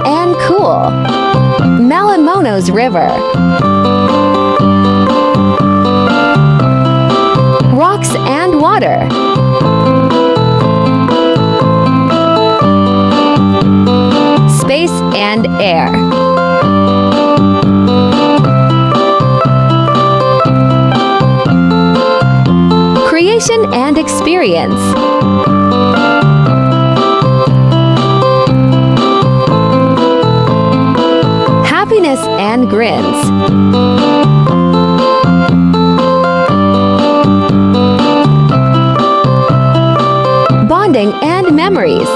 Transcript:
and cool. Malimono'S River. Rocks and water. Space and air. Creation and experience. Happiness and grins. Bonding and memories.